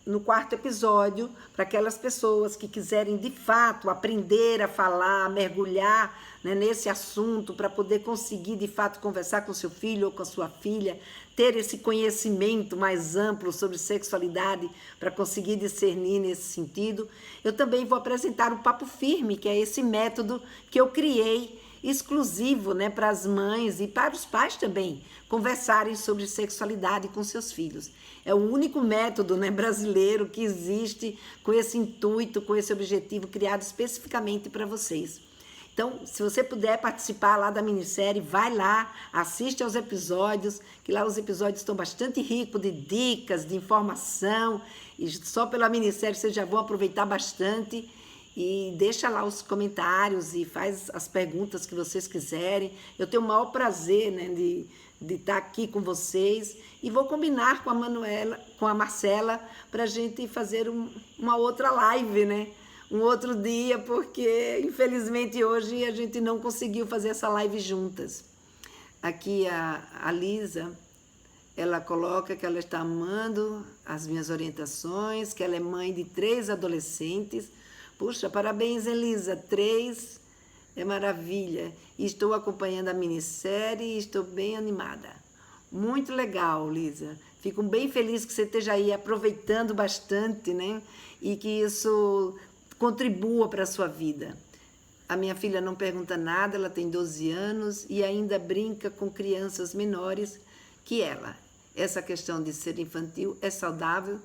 no 4º episódio, para aquelas pessoas que quiserem de fato aprender a falar, a mergulhar, né, nesse assunto, para poder conseguir de fato conversar com seu filho ou com a sua filha, ter esse conhecimento mais amplo sobre sexualidade, para conseguir discernir nesse sentido. Eu também vou apresentar o Papo Firme, que é esse método que eu criei exclusivo, né, para as mães e para os pais também conversarem sobre sexualidade com seus filhos. É o único método, né, brasileiro que existe com esse intuito, com esse objetivo criado especificamente para vocês. Então, se você puder participar lá da minissérie, vai lá, assiste aos episódios, que lá os episódios estão bastante ricos de dicas, de informação, e só pela minissérie vocês já vão aproveitar bastante. E deixa lá os comentários e faz as perguntas que vocês quiserem. Eu tenho o maior prazer, né, de estar aqui com vocês. E vou combinar com a Manuela, com a Marcela, para a gente fazer uma outra live, né? Um outro dia, porque infelizmente hoje a gente não conseguiu fazer essa live juntas. Aqui a Lisa, ela coloca que ela está amando as minhas orientações, que ela é mãe de 3 adolescentes. Puxa, parabéns, Elisa, 3 é maravilha. E estou acompanhando a minissérie e estou bem animada. Muito legal, Lisa. Fico bem feliz que você esteja aí aproveitando bastante, né? E que isso contribua para a sua vida. A minha filha não pergunta nada, ela tem 12 anos e ainda brinca com crianças menores que ela. Essa questão de ser infantil é saudável?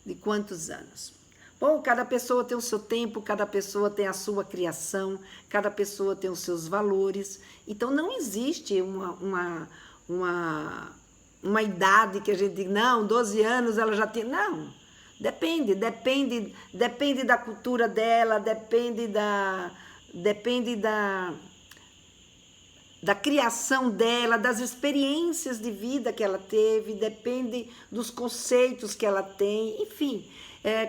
De quantos anos? Bom, cada pessoa tem o seu tempo, cada pessoa tem a sua criação, cada pessoa tem os seus valores. Então, não existe uma idade que a gente diga, não, 12 anos ela já tem... Não, depende da cultura dela, depende da criação dela, das experiências de vida que ela teve, depende dos conceitos que ela tem, enfim...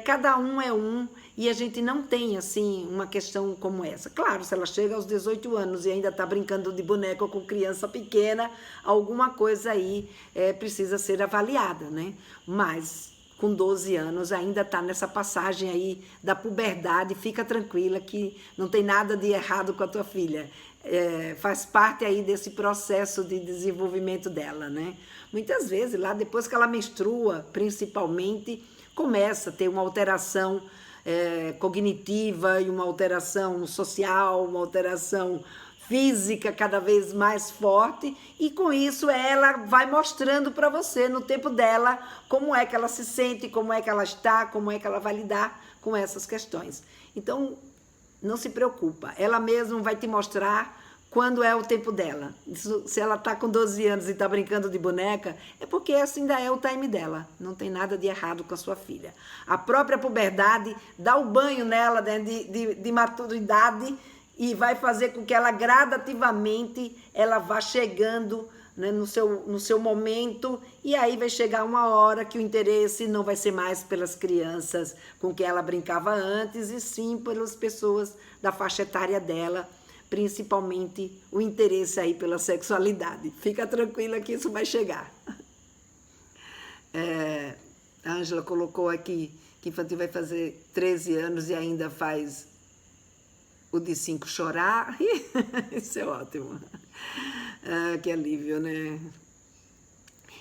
cada um é um e a gente não tem assim uma questão como essa. Claro, se ela chega aos 18 anos e ainda está brincando de boneca com criança pequena, alguma coisa aí precisa ser avaliada, né? Mas com 12 anos ainda está nessa passagem aí da puberdade, fica tranquila que não tem nada de errado com a tua filha. Faz parte aí desse processo de desenvolvimento dela, né? Muitas vezes lá depois que ela menstrua, principalmente, começa a ter uma alteração cognitiva e uma alteração social, uma alteração física cada vez mais forte, e com isso ela vai mostrando para você, no tempo dela, como é que ela se sente, como é que ela está, como é que ela vai lidar com essas questões. Então, não se preocupa, ela mesma vai te mostrar quando é o tempo dela. Se ela está com 12 anos e está brincando de boneca, é porque esse ainda é o time dela. Não tem nada de errado com a sua filha. A própria puberdade dá o banho nela, né, de maturidade e vai fazer com que ela gradativamente ela vá chegando, né, no seu momento, e aí vai chegar uma hora que o interesse não vai ser mais pelas crianças com que ela brincava antes, e sim pelas pessoas da faixa etária dela, principalmente o interesse aí pela sexualidade. Fica tranquila que isso vai chegar. A Ângela colocou aqui que infantil vai fazer 13 anos e ainda faz o de 5 chorar. Isso é ótimo. Que alívio, né?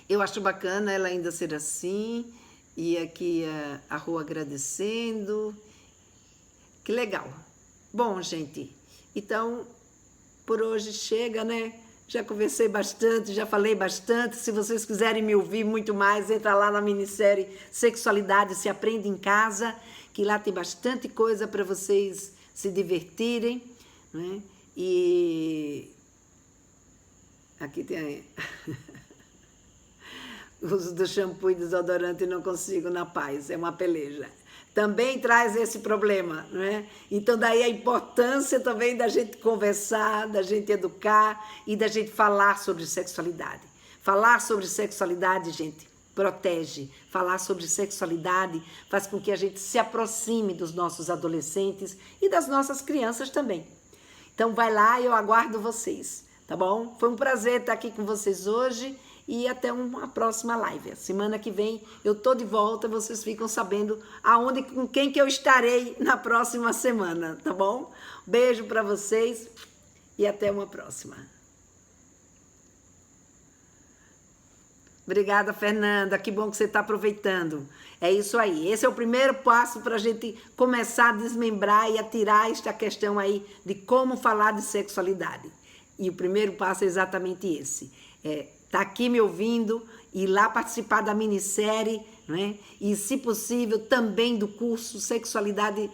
Eu acho bacana ela ainda ser assim. E aqui a Rua agradecendo. Que legal. Bom, gente, então, por hoje chega, né? Já conversei bastante, já falei bastante. Se vocês quiserem me ouvir muito mais, entra lá na minissérie Sexualidade se Aprende em Casa, que lá tem bastante coisa para vocês se divertirem, né? E aqui tem o uso do shampoo e desodorante não consigo na paz, é uma peleja. Também traz esse problema, né? Então, daí a importância também da gente conversar, da gente educar e da gente falar sobre sexualidade. Falar sobre sexualidade, gente, protege. Falar sobre sexualidade faz com que a gente se aproxime dos nossos adolescentes e das nossas crianças também. Então, vai lá e eu aguardo vocês, tá bom? Foi um prazer estar aqui com vocês hoje. E até uma próxima live. Semana que vem eu tô de volta, vocês ficam sabendo aonde, com quem que eu estarei na próxima semana, tá bom? Beijo para vocês e até uma próxima. Obrigada, Fernanda, que bom que você está aproveitando. É isso aí. Esse é o primeiro passo para a gente começar a desmembrar e a tirar esta questão aí de como falar de sexualidade. E o primeiro passo é exatamente esse. Tá aqui me ouvindo, ir lá participar da minissérie, né? E, se possível, também do curso Sexualidade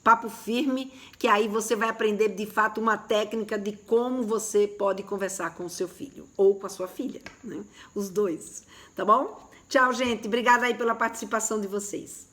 Papo Firme, que aí você vai aprender, de fato, uma técnica de como você pode conversar com o seu filho ou com a sua filha, né? Os dois, tá bom? Tchau, gente. Obrigada aí pela participação de vocês.